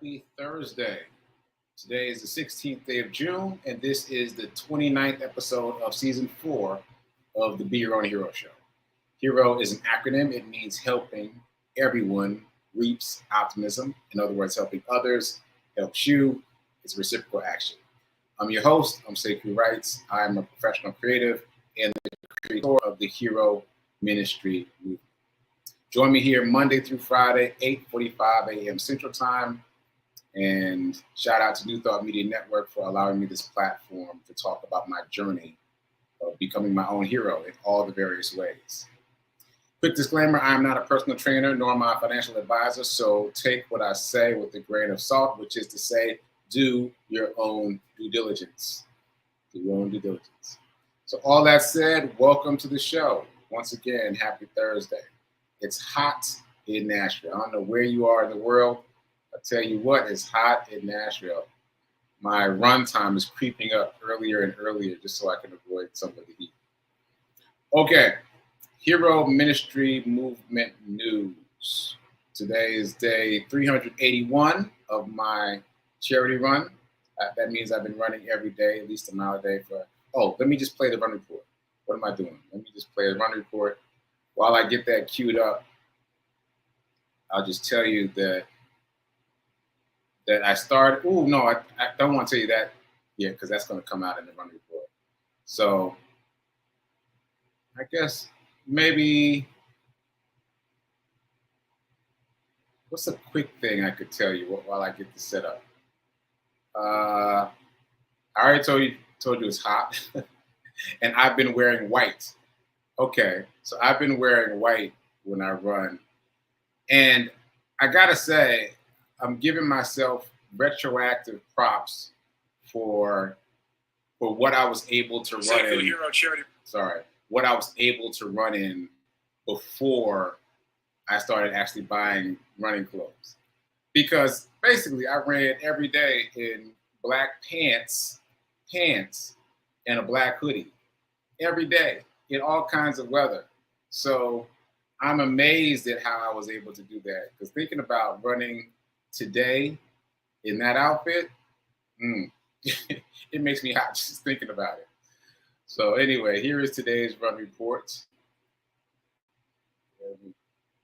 Happy Thursday. Today is the 16th day of June, and this is the 29th episode of Season 4 of the Be Your Own Hero Show. HERO is an acronym. It means helping everyone reaps optimism. In other words, helping others helps you. It's reciprocal action. I'm your host. I'm sekouwrites. I'm a professional creative and the creator of the HERO Ministry movement. Join me here Monday through Friday, 8:45 a.m. Central Time. And shout out to New Thought Media Network for allowing me this platform to talk about my journey of becoming my own hero in all the various ways. Quick disclaimer, I am not a personal trainer nor am I a financial advisor, so take what I say with a grain of salt, which is to say, do your own due diligence. Do your own due diligence. So all that said, welcome to the show. Once again, happy Thursday. It's hot in Nashville. I don't know where you are in the world. I tell you what, it's hot in Nashville. My run time is creeping up earlier and earlier just so I can avoid some of the heat. Okay, HERO Ministry Movement News. Today is day 381 of my charity run. That means I've been running every day, at least a mile a day for, let me just play the run report. What am I doing? Let me just play the run report. While I get that queued up, I'll just tell you that I started. I don't want to tell you that yet because that's going to come out in the run report. So I guess maybe what's a quick thing I could tell you while I get this set up? I already told you it's hot, and I've been wearing white. Okay, so I've been wearing white when I run, and I gotta say, I'm giving myself retroactive props for what I was able to run in. Hero charity. Sorry, what I was able to run in before I started actually buying running clothes. Because basically I ran every day in black pants, and a black hoodie. Every day, in all kinds of weather. So I'm amazed at how I was able to do that. Because thinking about running today in that outfit, it makes me hot just thinking about it. So anyway, here is today's run report. Let me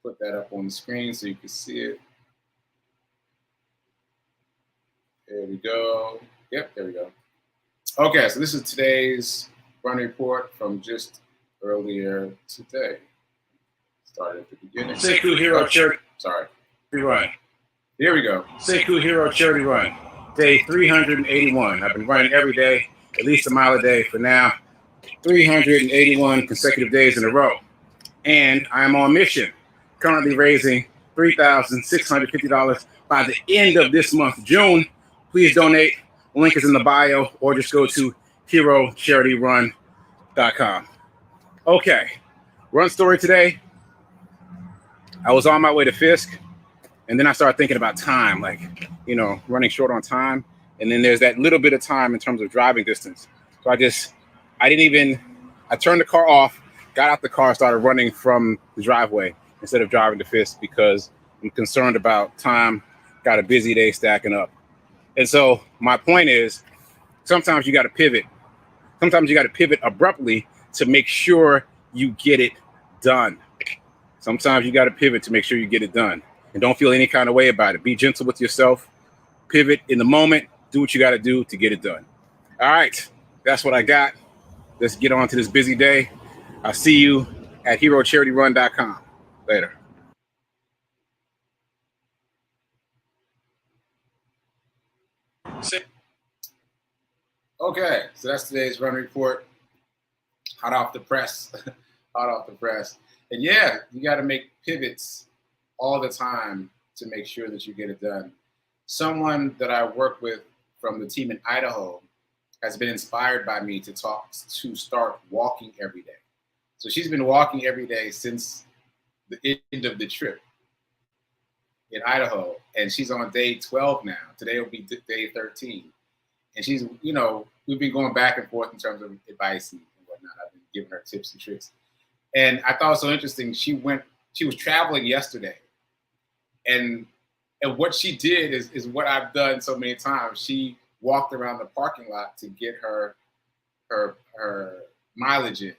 put that up on the screen so you can see it. There we go. Yep, there we go. Okay, so this is today's run report from just earlier today. Started at the beginning. Sekou Hero Charity. Sorry. Run. Here we go. Sekou Hero Charity Run. Day 381. I've been running every day, at least a mile a day for now. 381 consecutive days in a row. And I'm on mission. Currently raising $3,650 by the end of this month, June. Please donate. Link is in the bio, or just go to herocharityrun.com. Okay, run story today. I was on my way to Fisk, and then I started thinking about time, running short on time. And then there's that little bit of time in terms of driving distance. So I turned the car off, got out the car, started running from the driveway instead of driving to Fisk because I'm concerned about time, got a busy day stacking up. And so my point is, sometimes you got to pivot. Sometimes you got to pivot abruptly to make sure you get it done. Sometimes you got to pivot to make sure you get it done. And don't feel any kind of way about it. Be gentle with yourself. Pivot in the moment. Do what you got to do to get it done. All right. That's what I got. Let's get on to this busy day. I'll see you at herocharityrun.com. Later. Okay, so that's today's run report. Hot off the press. Hot off the press. And yeah, you got to make pivots all the time to make sure that you get it done. Someone that I work with from the team in Idaho has been inspired by me to start walking every day. So she's been walking every day since the end of the trip in Idaho, and she's on day 12 now. Today will be day 13. And she's, we've been going back and forth in terms of advice and whatnot. I've been giving her tips and tricks. And I thought it was so interesting. She was traveling yesterday, and And what she did is what I've done so many times. She walked around the parking lot to get her mileage in.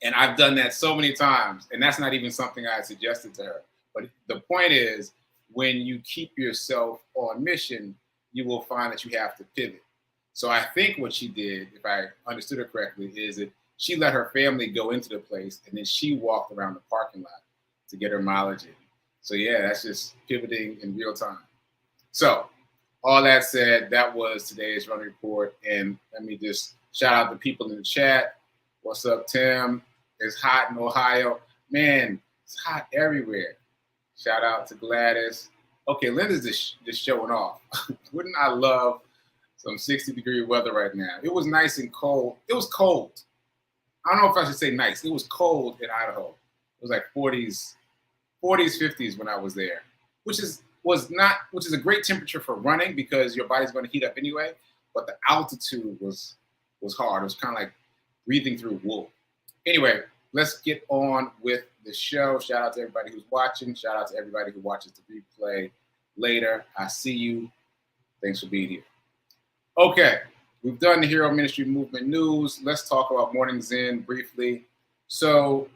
And I've done that so many times. And that's not even something I suggested to her. But the point is, when you keep yourself on mission, you will find that you have to pivot. So I think what she did, if I understood her correctly, is that she let her family go into the place and then she walked around the parking lot to get her mileage in. So yeah, that's just pivoting in real time. So all that said, that was today's run report. And let me just shout out the people in the chat. What's up, Tim? It's hot in Ohio. Man, it's hot everywhere. Shout out to Gladys. Okay, Linda's just showing off. Wouldn't I love some 60-degree weather right now? It was nice and cold. It was cold. I don't know if I should say nice. It was cold in Idaho. It was like 40s, 50s when I was there, which is a great temperature for running because your body's going to heat up anyway. But the altitude was hard. It was kind of like breathing through wool. Anyway, let's get on with the show. Shout out to everybody who's watching. Shout out to everybody who watches the replay later. I see you. Thanks for being here. Okay, we've done the Hero Ministry Movement news. Let's talk about Morning Zen briefly. So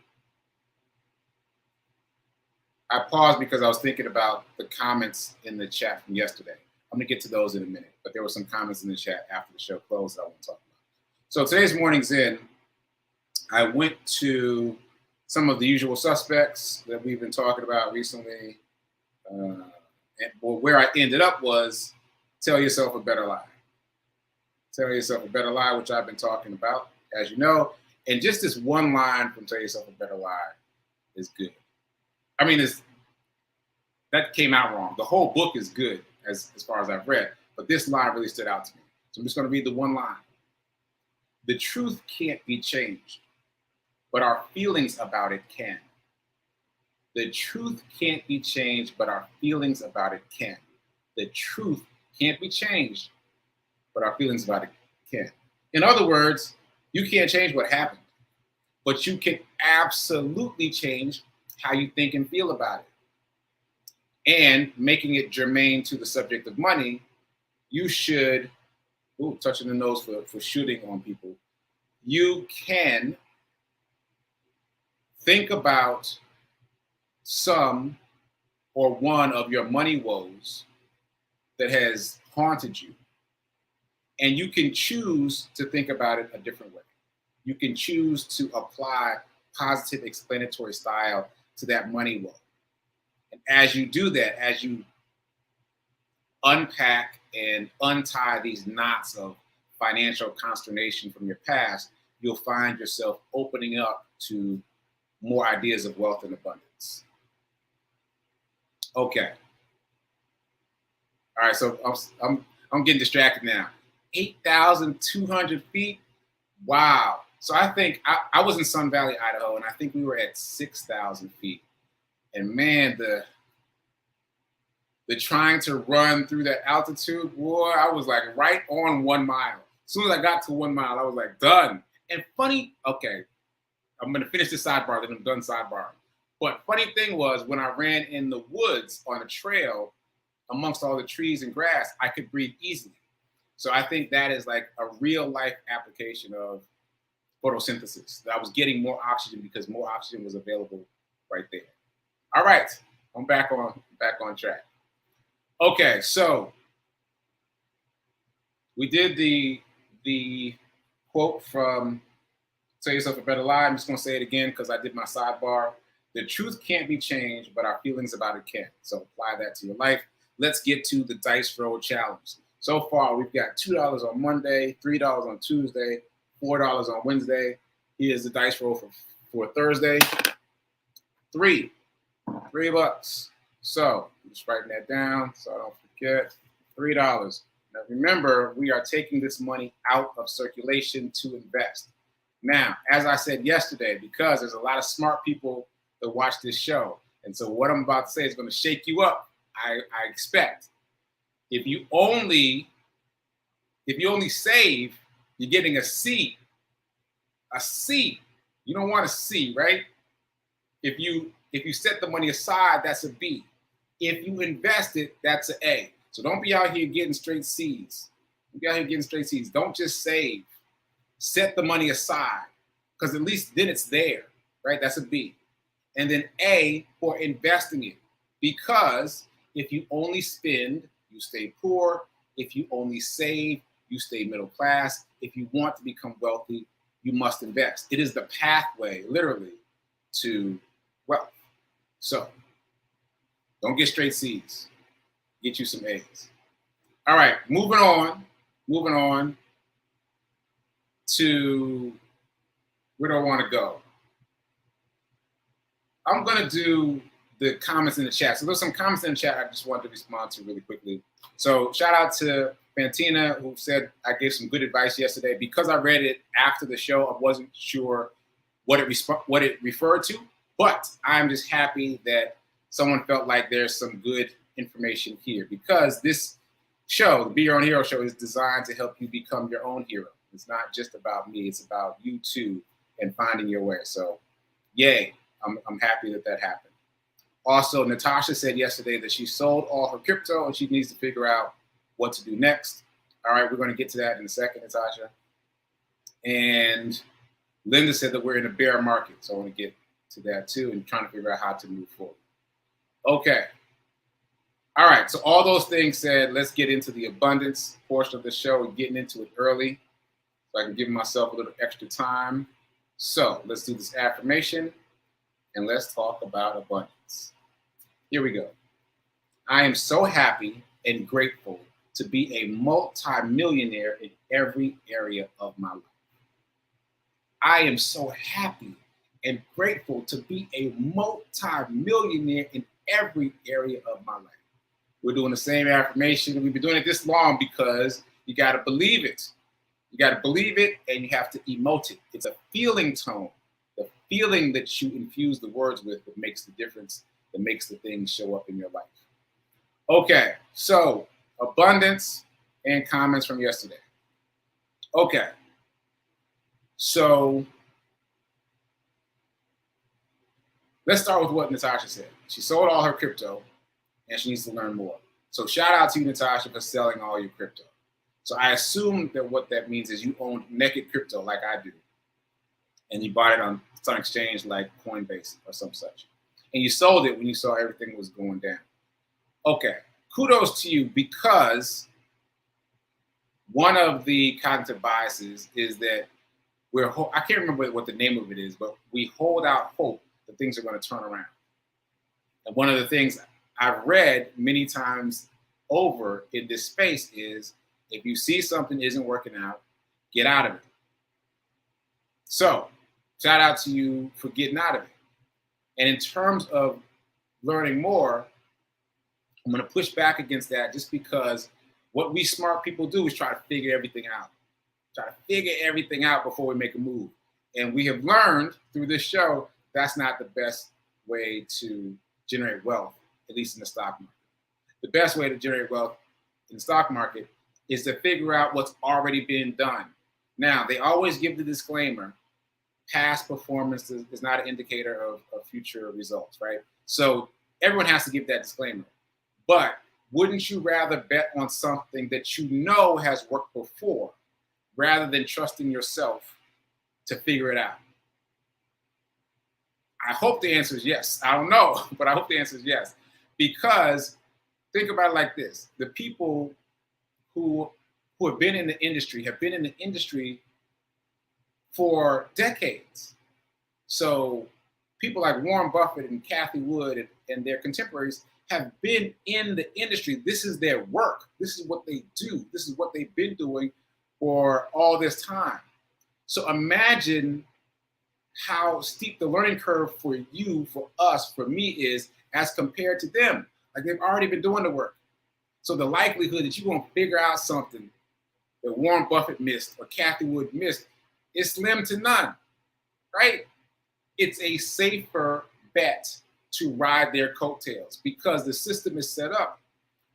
I paused because I was thinking about the comments in the chat from yesterday. I'm going to get to those in a minute, but there were some comments in the chat after the show closed that I want to talk about. So today's Morning Zen, I went to some of the usual suspects that we've been talking about recently. And where I ended up was tell yourself a better lie. Tell yourself a better lie, which I've been talking about, as you know. And just this one line from Tell Yourself a Better Lie is good. I mean, that came out wrong. The whole book is good as far as I've read, but this line really stood out to me. So I'm just going to read the one line. The truth can't be changed, but our feelings about it can. The truth can't be changed, but our feelings about it can. The truth can't be changed, but our feelings about it can. In other words, you can't change what happened, but you can absolutely change how you think and feel about it. And making it germane to the subject of money, you should, touching the nose for shooting on people, you can think about some or one of your money woes that has haunted you. And you can choose to think about it a different way. You can choose to apply positive explanatory style to that money woe. And as you do that, as you unpack and untie these knots of financial consternation from your past, you'll find yourself opening up to more ideas of wealth and abundance. Okay. All right, so I'm getting distracted now. 8,200 feet. Wow. So I think I was in Sun Valley, Idaho, and I think we were at 6,000 feet. And man, the trying to run through that altitude, boy, I was like right on 1 mile. As soon as I got to 1 mile, I was like, done. And funny, okay, I'm going to finish this sidebar, then I'm done sidebar. But funny thing was, when I ran in the woods on a trail amongst all the trees and grass, I could breathe easily. So I think that is like a real life application of photosynthesis. That I was getting more oxygen because more oxygen was available right there. All right, I'm back on track. Okay, so we did the quote from Tell Yourself a Better Lie. I'm just going to say it again because I did my sidebar. The truth can't be changed, but our feelings about it can. So apply that to your life. Let's get to the dice roll challenge. So far, we've got $2 on Monday, $3 on Tuesday, $4 on Wednesday. Here's the dice roll for Thursday. $3. So I'm just writing that down so I don't forget. $3. Now remember, we are taking this money out of circulation to invest. Now, as I said yesterday, because there's a lot of smart people that watch this show, and so what I'm about to say is going to shake you up, I expect. If you only save, you're getting a C. A C. You don't want a C, right? If you set the money aside, that's a B. If you invest it, that's an A. So don't be out here getting straight C's. Don't be out here getting straight C's. Don't just save. Set the money aside, because at least then it's there, right? That's a B. And then A for investing it, because if you only spend, you stay poor. If you only save, you stay middle class. If you want to become wealthy, you must invest. It is the pathway, literally, to wealth. So don't get straight C's. Get you some A's. All right, moving on to where do I want to go? I'm going to do the comments in the chat. So there's some comments in the chat I just wanted to respond to really quickly. So shout out to Fantina, who said I gave some good advice yesterday. Because I read it after the show, I wasn't sure what it referred to, but I'm just happy that someone felt like there's some good information here, because this show, the Be Your Own Hero show, is designed to help you become your own hero. It's not just about me, it's about you too and finding your way. So yay, I'm happy that happened. Also, Natasha said yesterday that she sold all her crypto and she needs to figure out what to do next. All right, we're going to get to that in a second, Natasha. And Linda said that we're in a bear market, so I want to get to that too and trying to figure out how to move forward. Okay. All right, so all those things said, let's get into the abundance portion of the show and getting into it early so I can give myself a little extra time. So let's do this affirmation and let's talk about abundance. Here we go. I am so happy and grateful to be a multi-millionaire in every area of my life. I am so happy and grateful to be a multi-millionaire in every area of my life. We're doing the same affirmation. We've been doing it this long because you got to believe it. You got to believe it and you have to emote it. It's a feeling tone, the feeling that you infuse the words with that makes the difference, that makes the things show up in your life. Okay, so abundance and comments from yesterday. Okay, so let's start with what Natasha said. She sold all her crypto and she needs to learn more. So shout out to you, Natasha, for selling all your crypto. So I assume that what that means is you own naked crypto like I do. And you bought it on some exchange like Coinbase or some such. And you sold it when you saw everything was going down. Okay, kudos to you, because one of the cognitive biases is that I can't remember what the name of it is, but we hold out hope that things are going to turn around. And one of the things I've read many times over in this space is if you see something isn't working out, get out of it. So shout out to you for getting out of it. And in terms of learning more, I'm going to push back against that just because what we smart people do is try to figure everything out. Try to figure everything out before we make a move. And we have learned through this show that's not the best way to generate wealth, at least in the stock market. The best way to generate wealth in the stock market is to figure out what's already been done. Now, they always give the disclaimer, past performance is not an indicator of future results, right? So everyone has to give that disclaimer. But wouldn't you rather bet on something that you know has worked before rather than trusting yourself to figure it out? I hope the answer is yes. I don't know, but I hope the answer is yes. Because think about it like this. The people who have been in the industry for decades. So people like Warren Buffett and Cathie Wood and their contemporaries have been in the industry. This is their work. This is what they do. This is what they've been doing for all this time. So imagine how steep the learning curve for you, for us, for me is as compared to them. Like they've already been doing the work. So the likelihood that you're going to figure out something that Warren Buffett missed or Cathie Wood missed is slim to none, right? It's a safer bet to ride their coattails because the system is set up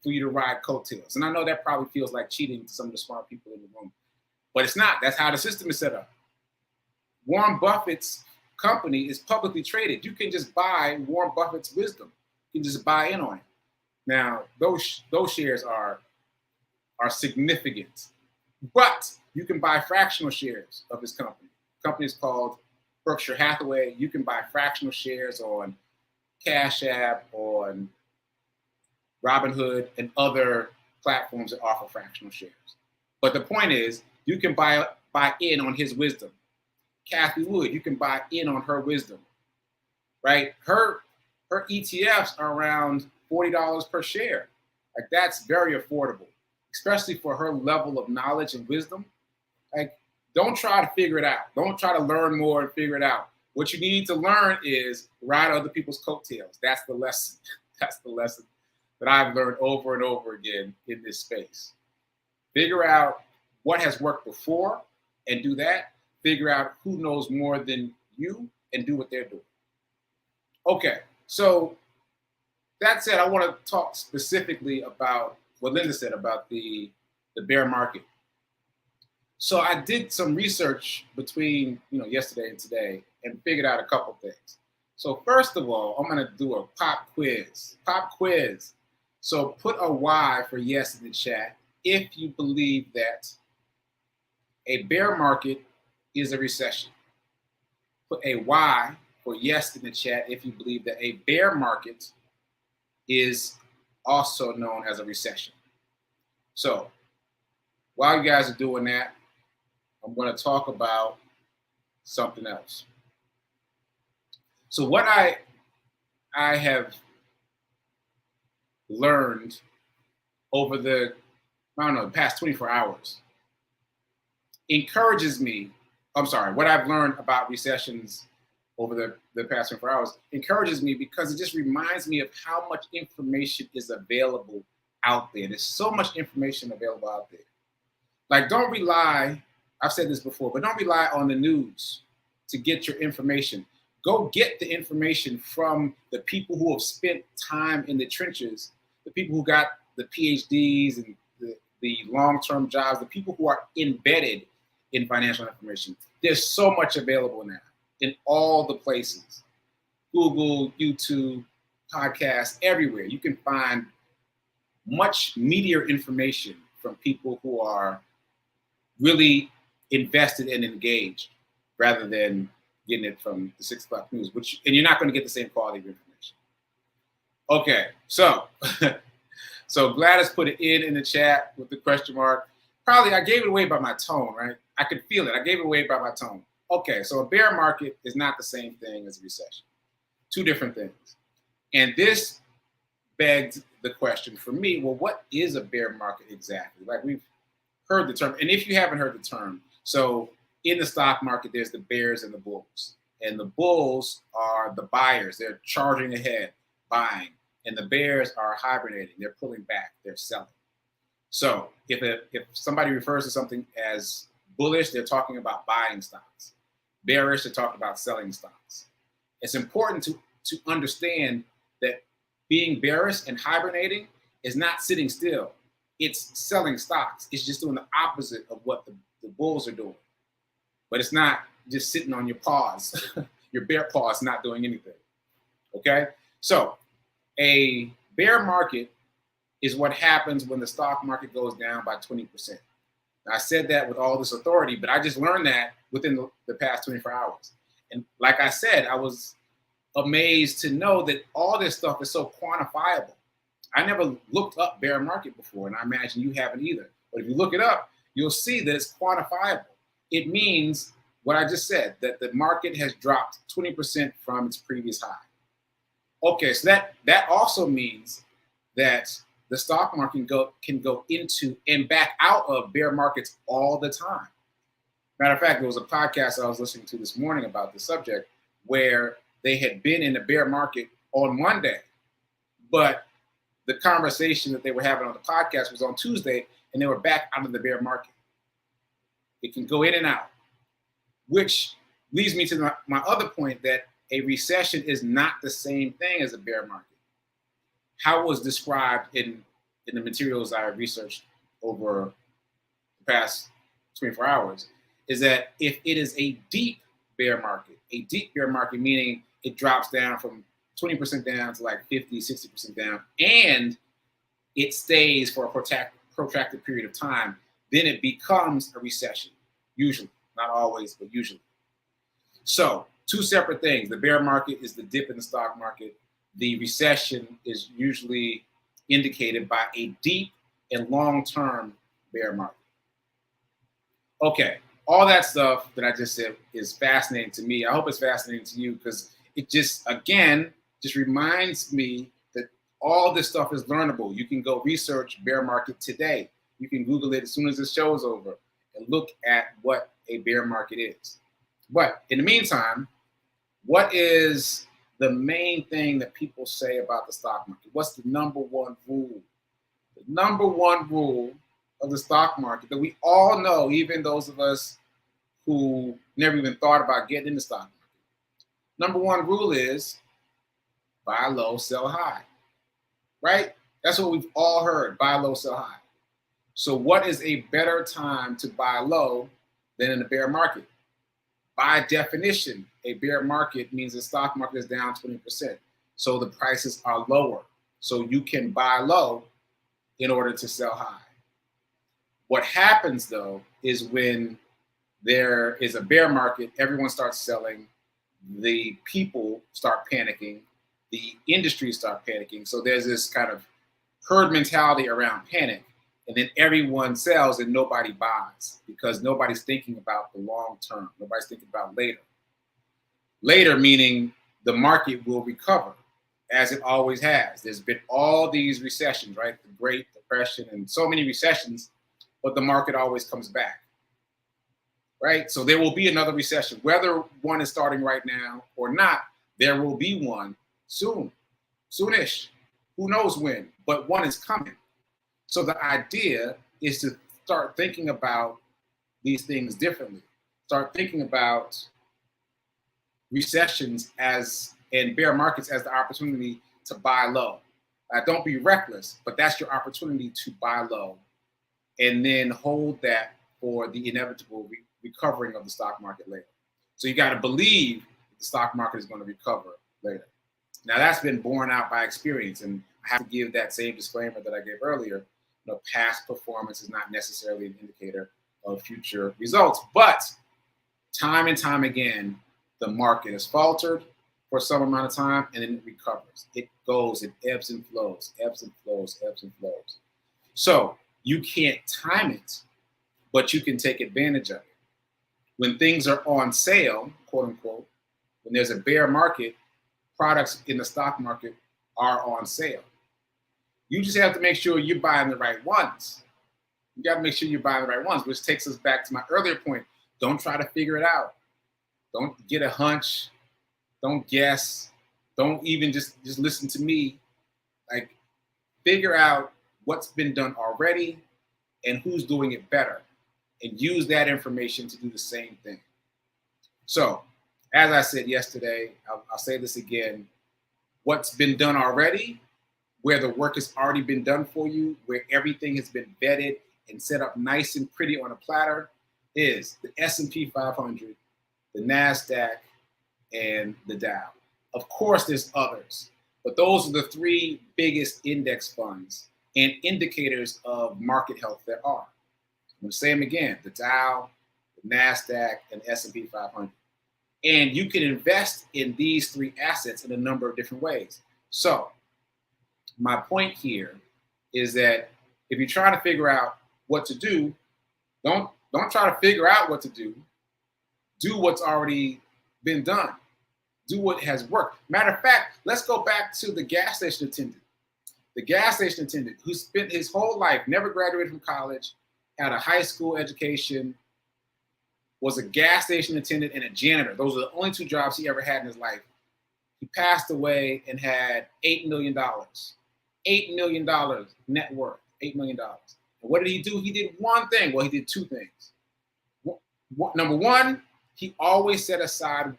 for you to ride coattails. And I know that probably feels like cheating to some of the smart people in the room, but it's not. That's how the system is set up. Warren Buffett's company is publicly traded. You can just buy Warren Buffett's wisdom. You can just buy in on it. Now, those shares are significant, but you can buy fractional shares of this company. The company is called Berkshire Hathaway. You can buy fractional shares on Cash App, on Robinhood, and other platforms that offer fractional shares. But the point is, you can buy in on his wisdom. Kathy Wood, you can buy in on her wisdom, right? Her ETFs are around $40 per share. Like, that's very affordable, especially for her level of knowledge and wisdom. Like, don't try to figure it out. Don't try to learn more and figure it out. What you need to learn is ride other people's coattails. That's the lesson. That's the lesson that I've learned over and over again in this space. Figure out what has worked before and do that. Figure out who knows more than you and do what they're doing. Okay, so that said, I want to talk specifically about what Linda said about the bear market. So I did some research between yesterday and today and figured out a couple things. So first of all, I'm going to do a pop quiz. Pop quiz. So put a Y for yes in the chat if you believe that a bear market is a recession. Put a Y for yes in the chat if you believe that a bear market is also known as a recession. So while you guys are doing that, I'm going to talk about something else. So what I have learned over the past 24 hours encourages me. What I've learned about recessions over the past 24 hours encourages me because it just reminds me of how much information is available out there. There's so much information available out there. Like, don't rely, I've said this before, but don't rely on the news to get your information. Go get the information from the people who have spent time in the trenches, the people who got the PhDs and the long-term jobs, the people who are embedded in financial information. There's so much available now in all the places. Google, YouTube, podcasts, everywhere. You can find much meatier information from people who are really invested and engaged rather than getting it from the 6 o'clock news, and you're not going to get the same quality of information. Okay, so so Gladys put it in the chat with the question mark. Probably I gave it away by my tone, right? I could feel it. I gave it away by my tone. Okay, so a bear market is not the same thing as a recession. Two different things. And this begged the question for me, well, what is a bear market exactly? Like, we've heard the term, and if you haven't heard the term, so in the stock market, there's the bears and the bulls. And the bulls are the buyers. They're charging ahead, buying. And the bears are hibernating. They're pulling back. They're selling. So if somebody refers to something as bullish, they're talking about buying stocks. Bearish, they're talking about selling stocks. It's important to understand that being bearish and hibernating is not sitting still. It's selling stocks. It's just doing the opposite of what the bulls are doing. But it's not just sitting on your paws, your bare paws, not doing anything. Okay? So a bear market is what happens when the stock market goes down by 20%. Now, I said that with all this authority, but I just learned that within the past 24 hours. And like I said, I was amazed to know that all this stuff is so quantifiable. I never looked up bear market before, and I imagine you haven't either. But if you look it up, you'll see that it's quantifiable. It means what I just said, that the market has dropped 20% from its previous high. Okay, so that also means that the stock market can go into and back out of bear markets all the time. Matter of fact, there was a podcast I was listening to this morning about the subject where they had been in the bear market on Monday, but the conversation that they were having on the podcast was on Tuesday, and they were back out of the bear market. It can go in and out, which leads me to my other point that a recession is not the same thing as a bear market. How it was described in the materials I researched over the past 24 hours is that if it is a deep bear market meaning it drops down from 20% down to like 50, 60% down, and it stays for a protracted period of time, then it becomes a recession. Usually, not always, but usually. So, two separate things. The bear market is the dip in the stock market. The recession is usually indicated by a deep and long-term bear market. Okay, all that stuff that I just said is fascinating to me. I hope it's fascinating to you because it just, again, just reminds me that all this stuff is learnable. You can go research bear market today. You can Google it as soon as the show is over and look at what a bear market is. But in the meantime, what is the main thing that people say about the stock market? What's the number one rule? The number one rule of the stock market that we all know, even those of us who never even thought about getting in the stock market. Number one rule is buy low, sell high, right? That's what we've all heard, buy low, sell high. So what is a better time to buy low than in a bear market? By definition, a bear market means the stock market is down 20%. So the prices are lower. So you can buy low in order to sell high. What happens though is when there is a bear market, everyone starts selling, the people start panicking, the industries start panicking. So there's this kind of herd mentality around panic. And then everyone sells and nobody buys because nobody's thinking about the long term. Nobody's thinking about later. Later meaning the market will recover as it always has. There's been all these recessions, right? The Great Depression and so many recessions, but the market always comes back, right? So there will be another recession. Whether one is starting right now or not, there will be one soon, soonish. Who knows when, but one is coming. So the idea is to start thinking about these things differently. Start thinking about recessions and bear markets as the opportunity to buy low. Don't be reckless, but that's your opportunity to buy low and then hold that for the inevitable recovering of the stock market later. So you got to believe that the stock market is going to recover later. Now that's been borne out by experience, and I have to give that same disclaimer that I gave earlier. Past performance is not necessarily an indicator of future results, but time and time again, the market has faltered for some amount of time and then it recovers. It goes, it ebbs and flows, ebbs and flows, ebbs and flows. So you can't time it, but you can take advantage of it. When things are on sale, quote unquote, when there's a bear market, products in the stock market are on sale. You just have to make sure you're buying the right ones. You got to make sure you're buying the right ones, which takes us back to my earlier point. Don't try to figure it out. Don't get a hunch. Don't guess. Don't even just listen to me. Like, figure out what's been done already and who's doing it better, and use that information to do the same thing. So, as I said yesterday, I'll say this again. What's been done already, where the work has already been done for you, where everything has been vetted and set up nice and pretty on a platter, is the S&P 500, the NASDAQ, and the Dow. Of course, there's others, but those are the three biggest index funds and indicators of market health there are. I'm going to say them again: the Dow, the NASDAQ, and S&P 500. And you can invest in these three assets in a number of different ways. So, my point here is that if you're trying to figure out what to do, don't try to figure out what to do. Do what's already been done. Do what has worked. Matter of fact, let's go back to the gas station attendant. The gas station attendant who spent his whole life, never graduated from college, had a high school education, was a gas station attendant and a janitor. Those are the only two jobs he ever had in his life. He passed away and had $8 million. $8 million net worth, $8 million. And what did he do? He did one thing. Well, he did two things. Number one, he always set aside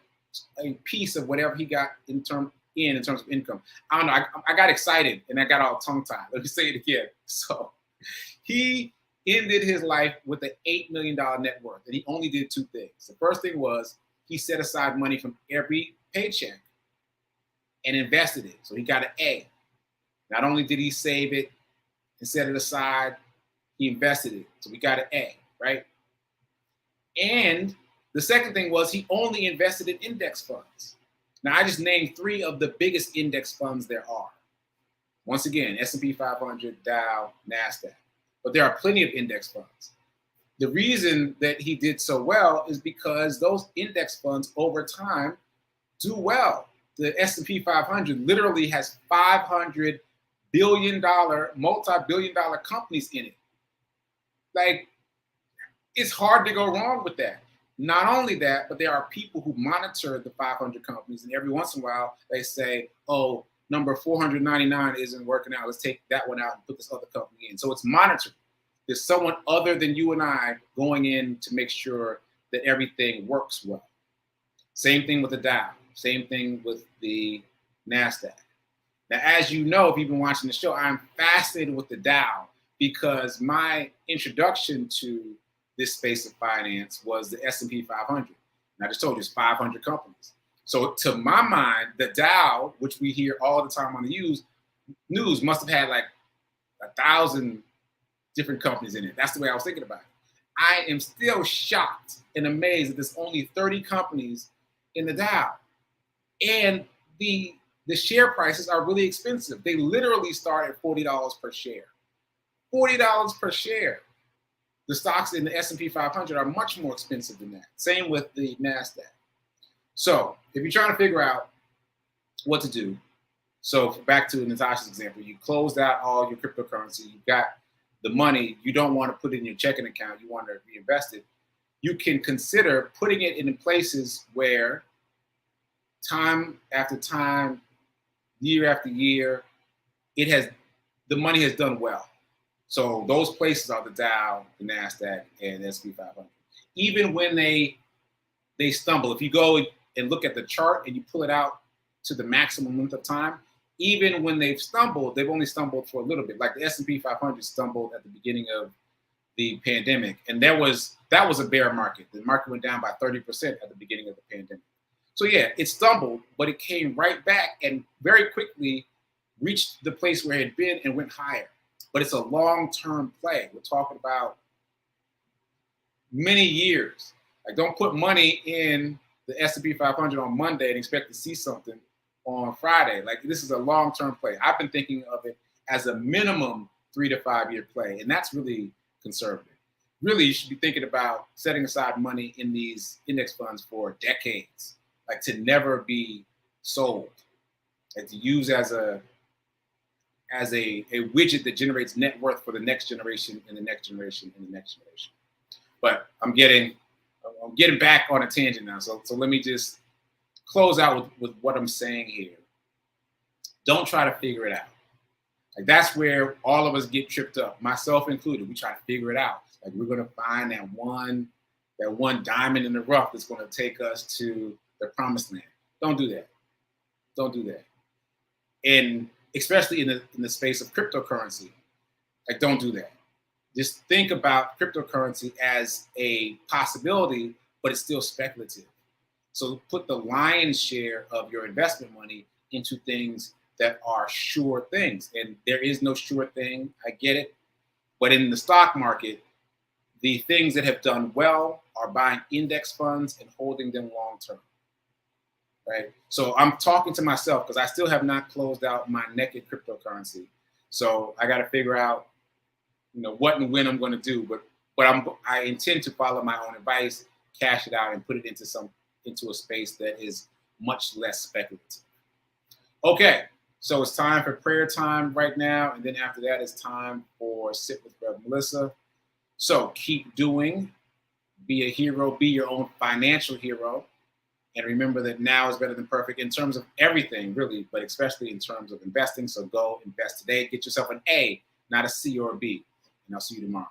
a piece of whatever he got in terms of income. I don't know. I got excited and I got all tongue-tied. Let me say it again. So he ended his life with an $8 million net worth, and he only did two things. The first thing was he set aside money from every paycheck and invested it. So he got an A. Not only did he save it and set it aside. He invested it. So we got an A, right? And the second thing was he only invested in index funds. Now, I just named 3 of the biggest index funds there are. Once again, S&P 500, Dow, NASDAQ. But there are plenty of index funds. The reason that he did so well is because those index funds over time do well. The S&P 500 literally has $500 billion, multi-billion dollar companies in it. Like, it's hard to go wrong with that. Not only that, but there are people who monitor the 500 companies, and every once in a while they say, oh, number 499 isn't working out. Let's take that one out and put this other company in. So it's monitored. There's someone other than you and I going in to make sure that everything works well. Same thing with the Dow. Same thing with the NASDAQ. Now, as you know, if you've been watching the show, I'm fascinated with the Dow because my introduction to this space of finance was the S&P 500. And I just told you it's 500 companies. So to my mind, the Dow, which we hear all the time on the news must have had like 1,000 different companies in it. That's the way I was thinking about it. I am still shocked and amazed that there's only 30 companies in the Dow. And the share prices are really expensive. They literally start at $40 per share. $40 per share. The stocks in the S&P 500 are much more expensive than that. Same with the NASDAQ. So if you're trying to figure out what to do, so back to Natasha's example, you closed out all your cryptocurrency, you've got the money, you don't want to put it in your checking account, you want to reinvest it, you can consider putting it in places where time after time, year after year, the money has done well. So those places are the Dow, the NASDAQ, and the S&P 500. Even when they stumble, if you go and look at the chart and you pull it out to the maximum length of time, even when they've stumbled, they've only stumbled for a little bit. Like the S&P 500 stumbled at the beginning of the pandemic, and that was a bear market. The market went down by 30% at the beginning of the pandemic. So yeah, it stumbled, but it came right back and very quickly reached the place where it had been and went higher. But it's a long-term play. We're talking about many years. Like, don't put money in the S&P 500 on Monday and expect to see something on Friday. Like, this is a long-term play. I've been thinking of it as a minimum 3 to 5 year play, and that's really conservative. Really, you should be thinking about setting aside money in these index funds for decades, like to never be sold, like to use as a widget that generates net worth for the next generation and the next generation and the next generation. But I'm getting back on a tangent now. So let me just close out with what I'm saying here. Don't try to figure it out. Like, that's where all of us get tripped up, myself included. We try to figure it out. Like, we're going to find that one diamond in the rough that's going to take us to the promised land. Don't do that. Don't do that. And especially in the space of cryptocurrency, like, don't do that. Just think about cryptocurrency as a possibility, but it's still speculative. So put the lion's share of your investment money into things that are sure things. And there is no sure thing, I get it. But in the stock market, the things that have done well are buying index funds and holding them long term. Right? So I'm talking to myself because I still have not closed out my naked cryptocurrency. So I got to figure out, what and when I'm going to do. But I intend to follow my own advice, cash it out, and put it into a space that is much less speculative. Okay, so it's time for prayer time right now, and then after that, it's time for Sit with Rev. Melissa. So keep doing, be a hero, be your own financial hero. And remember that now is better than perfect in terms of everything, really, but especially in terms of investing. So go invest today. Get yourself an A, not a C or a B. And I'll see you tomorrow.